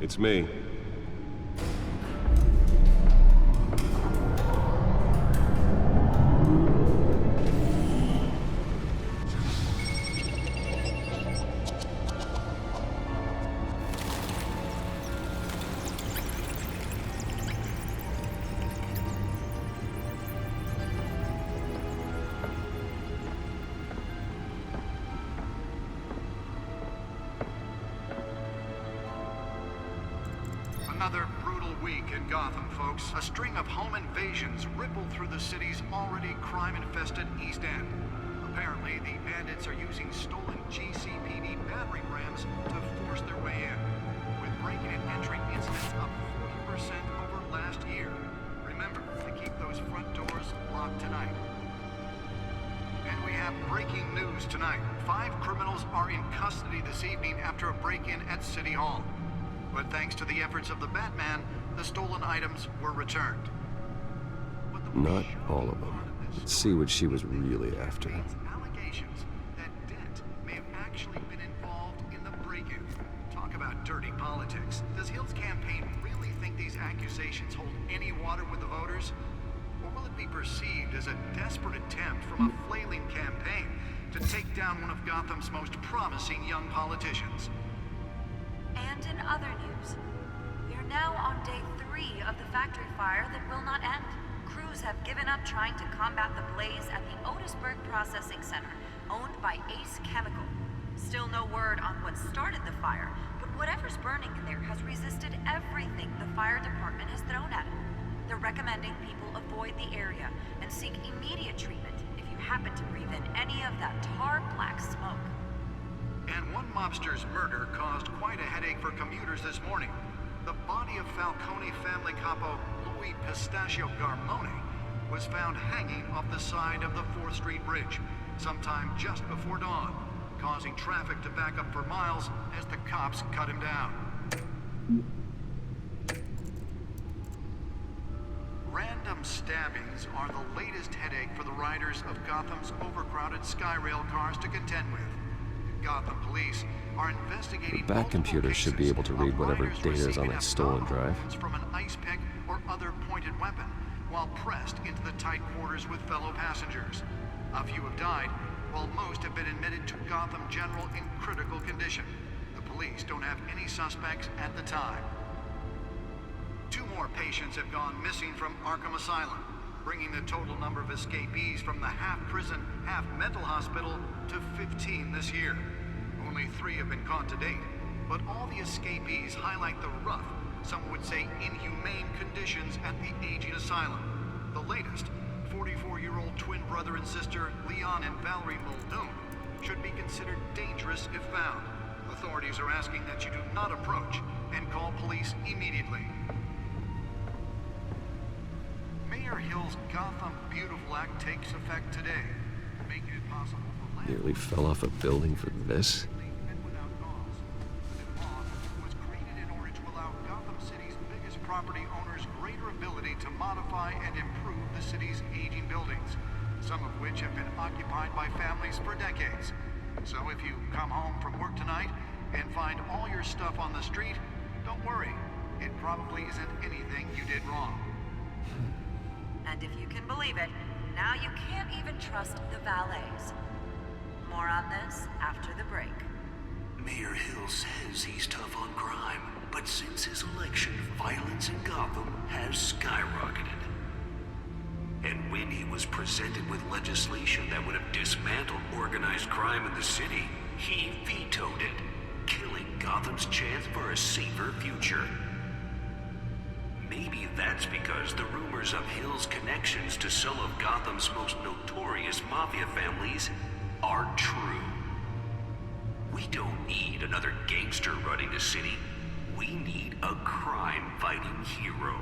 It's me. Another brutal week in Gotham, folks. A string of home invasions rippled through the city's already crime-infested East End. Apparently, the bandits are using stolen GCPD battering rams to force their way in, with breaking and entering incidents up 40% over last year. Remember to keep those front doors locked tonight. And we have breaking news tonight. 5 criminals are in custody this evening after a break-in at City Hall. But thanks to the efforts of the Batman, the stolen items were returned. Not all of them. Let's see what she was really after. Allegations that Dent may have actually been involved in the break-in. Talk about dirty politics. Does Hill's campaign really think these accusations hold any water with the voters? Or will it be perceived as a desperate attempt from a flailing campaign to take down one of Gotham's most promising young politicians? And in other news, we are now on day 3 of the factory fire that will not end. Crews have given up trying to combat the blaze at the Otisburg Processing Center, owned by Ace Chemical. Still no word on what started the fire, but whatever's burning in there has resisted everything the fire department has thrown at it. They're recommending people avoid the area and seek immediate treatment if you happen to breathe in any of that tar black smoke. And one mobster's murder caused quite a headache for commuters this morning. The body of Falcone family capo Louis Pistachio Garmone was found hanging off the side of the 4th Street Bridge sometime just before dawn, causing traffic to back up for miles as the cops cut him down. Random stabbings are the latest headache for the riders of Gotham's overcrowded Skyrail cars to contend with. Gotham police are investigating. The Bat computer should be able to read whatever data is on that stolen drive. From an ice pick or other pointed weapon, while pressed into the tight quarters with fellow passengers. A few have died, while most have been admitted to Gotham General in critical condition. The police don't have any suspects at the time. 2 more patients have gone missing from Arkham Asylum, bringing the total number of escapees from the half-prison, half-mental hospital to 15 this year. Only 3 have been caught to date, but all the escapees highlight the rough, some would say inhumane conditions at the aging asylum. The latest, 44-year-old twin brother and sister Leon and Valerie Muldoon, should be considered dangerous if found. Authorities are asking that you do not approach and call police immediately. Mayor Hill's Gotham Beautiful Act takes effect today, making it possible for Nearly fell off a building for this? and without cause. The law was created in order to allow Gotham City's biggest property owners greater ability to modify and improve the city's aging buildings, some of which have been occupied by families for decades. So if you come home from work tonight and find all your stuff on the street, don't worry. It probably isn't anything you did wrong. And if you can believe it, now you can't even trust the valets. More on this after the break. Mayor Hill says he's tough on crime, but since his election, violence in Gotham has skyrocketed. And when he was presented with legislation that would have dismantled organized crime in the city, he vetoed it, killing Gotham's chance for a safer future. Maybe that's because the rumors of Hill's connections to some of Gotham's most notorious mafia families are true. We don't need another gangster running the city. We need a crime-fighting hero.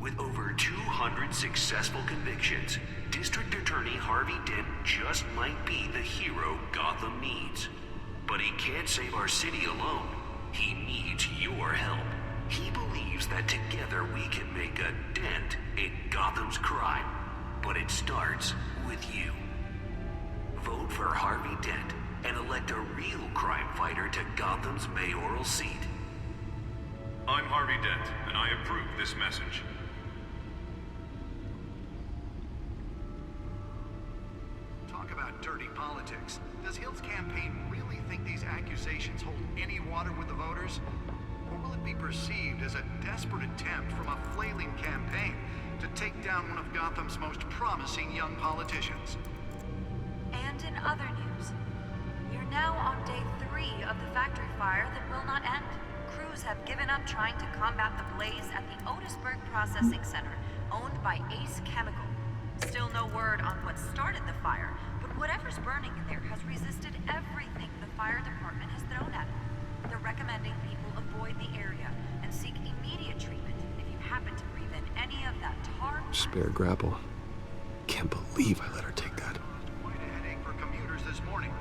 With over 200 successful convictions, District Attorney Harvey Dent just might be the hero Gotham needs. But he can't save our city alone. He needs your help. He believes that together we can make a dent in Gotham's crime. But it starts with you. Vote for Harvey Dent and elect a real crime fighter to Gotham's mayoral seat. I'm Harvey Dent, and I approve this message. Talk about dirty politics. Does Hill's campaign really think these accusations hold any water with the voters? Or will it be perceived as a desperate attempt from a flailing campaign to take down one of Gotham's most promising young politicians? And in other news, we're now on day 3 of the factory fire that will not end. Crews have given up trying to combat the blaze at the Otisburg Processing Center, owned by Ace Chemical. Still no word on what started the fire, but whatever's burning in there has resisted everything the fire department has thrown at it. They're recommending people avoid the area and seek immediate treatment if you happen to breathe in any of that tar. Spare grapple. Can't believe I let her take that. Quite a headache for commuters this morning.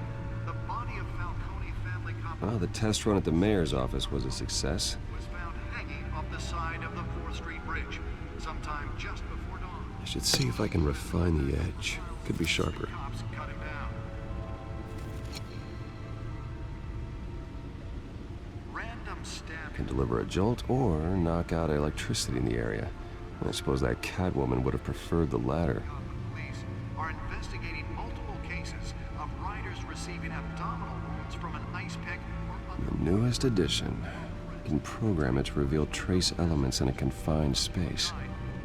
The body of Falcone family couple Well, the test run at the mayor's office was a success. was found hanging off the side of the 4th Street Bridge, sometime just before dawn. I should see if I can refine the edge. Could be sharper. Cops cut him down. Random stabbing. Can deliver a jolt or knock out electricity in the area. I suppose that Catwoman would have preferred the latter. Gotham police are investigating multiple cases of riders receiving abdominal wounds from an ice pick or other. The newest edition. You can program it to reveal trace elements in a confined space.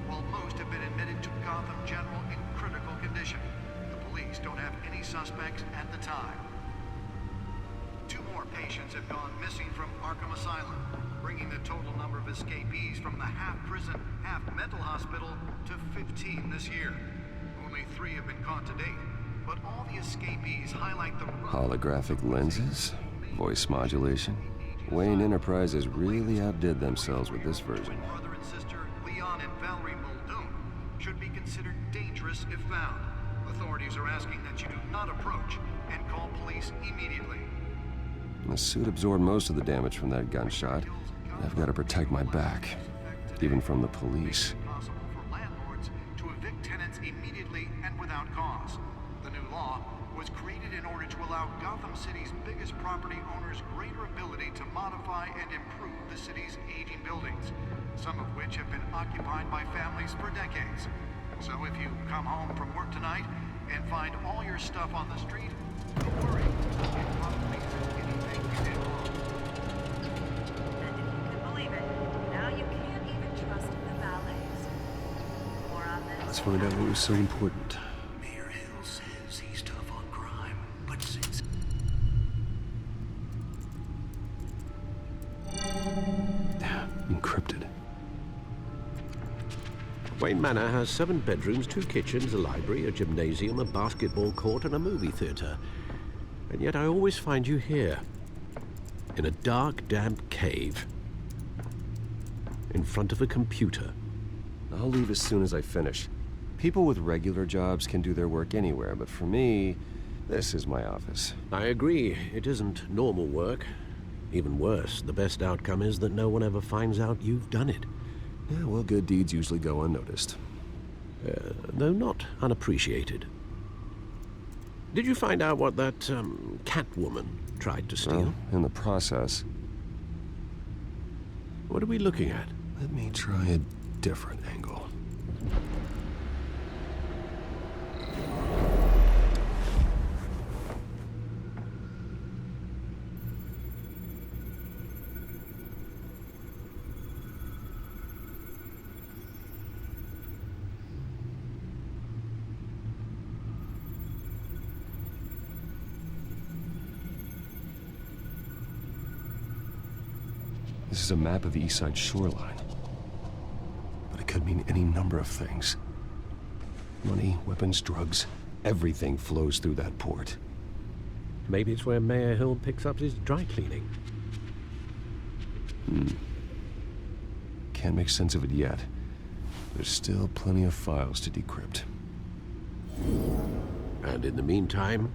While most have been admitted to Gotham General in critical condition, the police don't have any suspects at the time. 2 more patients have gone missing from Arkham Asylum, bringing the total number of escapees from the half-prison, half-mental hospital to 15 this year. Only 3 have been caught to date, but all the escapees highlight the Holographic lenses? Voice modulation? Wayne Enterprises really outdid themselves with this version. Brother and sister Leon and Valerie Muldoon should be considered dangerous if found. Authorities are asking that you do not approach and call police immediately. The suit absorbed most of the damage from that gunshot. I've got to protect my back, even from the police. Possible for landlords to evict tenants immediately and without cause. The new law was created in order to allow Gotham City's biggest property owners greater ability to modify and improve the city's aging buildings, some of which have been occupied by families for decades. So if you come home from work tonight and find all your stuff on the street, don't worry. It probably isn't anything you did wrong. And if you can believe it, now you can't even trust the valets. More on this. Let's find out what was so important. Mayor Hill says he's tough on crime, but since Encrypted. Wayne Manor has 7 bedrooms, 2 kitchens, a library, a gymnasium, a basketball court, and a movie theater. And yet I always find you here, in a dark, damp cave, in front of a computer. I'll leave as soon as I finish. People with regular jobs can do their work anywhere, but for me, this is my office. I agree, it isn't normal work. Even worse, the best outcome is that no one ever finds out you've done it. Yeah, well, good deeds usually go unnoticed. Though not unappreciated. Did you find out what that, Catwoman tried to steal? Well, in the process, What are we looking at? let me try a different angle. This is a map of the East Side shoreline. But it could mean any number of things. Money, weapons, drugs, everything flows through that port. Maybe it's where Mayor Hill picks up his dry cleaning. Can't make sense of it yet. There's still plenty of files to decrypt. And in the meantime,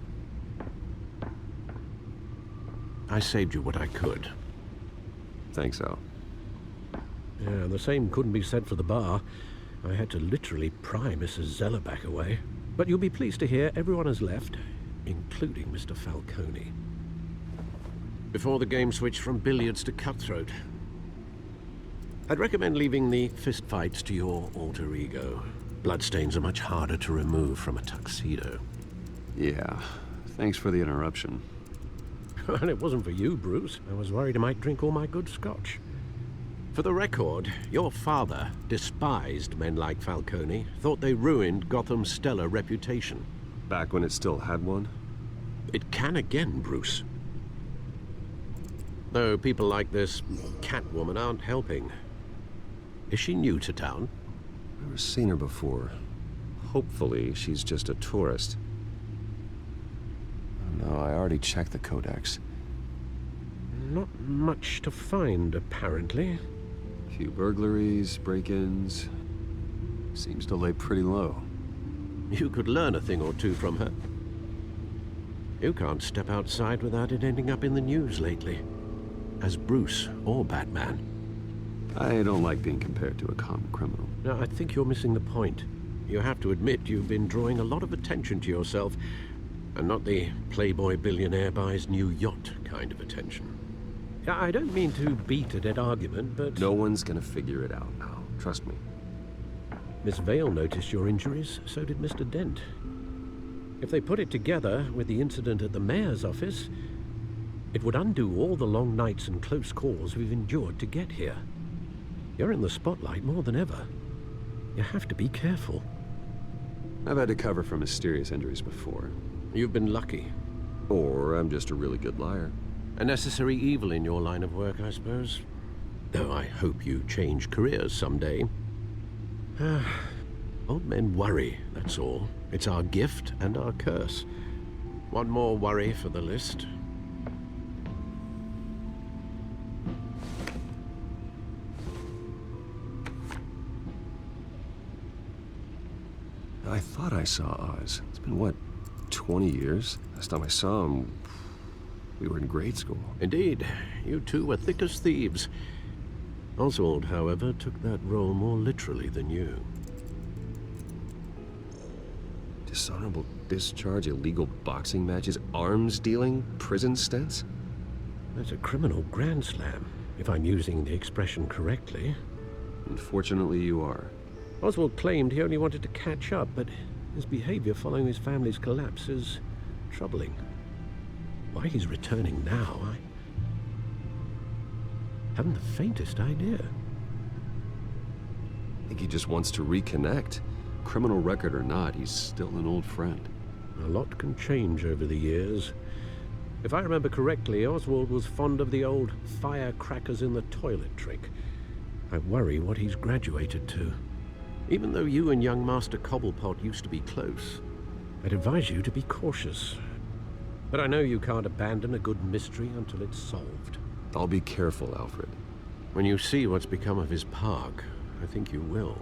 I saved you what I could. Thanks, Al. Yeah, the same couldn't be said for the bar. I had to literally pry Mrs. Zellerback away. But you'll be pleased to hear everyone has left, including Mr. Falcone. Before the game switched from billiards to cutthroat. I'd recommend leaving the fistfights to your alter ego. Bloodstains are much harder to remove from a tuxedo. Yeah, thanks for the interruption. And it wasn't for you, Bruce. I was worried I might drink all my good scotch. For the record, your father despised men like Falcone, thought they ruined Gotham's stellar reputation. Back when it still had one? It can again, Bruce. Though people like this Catwoman aren't helping. Is she new to town? Never seen her before. Hopefully, she's just a tourist. Oh, no, I already checked the codex. Not much to find, apparently. Few burglaries, break-ins. Seems to lay pretty low. You could learn a thing or two from her. You can't step outside without it ending up in the news lately. As Bruce or Batman. I don't like being compared to a common criminal. No, I think you're missing the point. You have to admit you've been drawing a lot of attention to yourself, and not the playboy billionaire buys new yacht kind of attention. I don't mean to beat a dead argument, but... No one's gonna figure it out now. Trust me. Miss Vale noticed your injuries, so did Mr. Dent. If they put it together with the incident at the mayor's office, it would undo all the long nights and close calls we've endured to get here. You're in the spotlight more than ever. You have to be careful. I've had to cover for mysterious injuries before. You've been lucky. Or I'm just a really good liar. A necessary evil in your line of work, I suppose. Though I hope you change careers someday. Old men worry, that's all. It's our gift and our curse. One more worry for the list. I thought I saw Oz. It's been, what, 20 years? Last time I saw him, we were in grade school. Indeed, you two were thick as thieves. Oswald, however, took that role more literally than you. Dishonorable discharge, illegal boxing matches, arms dealing, prison stints? That's a criminal grand slam, if I'm using the expression correctly. Unfortunately, you are. Oswald claimed he only wanted to catch up, but his behavior following his family's collapse is troubling. Why he's returning now, I haven't the faintest idea. I think he just wants to reconnect. Criminal record or not, he's still an old friend. A lot can change over the years. If I remember correctly, Oswald was fond of the old firecrackers in the toilet trick. I worry what he's graduated to. Even though you and young Master Cobblepot used to be close, I'd advise you to be cautious. But I know you can't abandon a good mystery until it's solved. I'll be careful, Alfred. When you see what's become of his park, I think you will.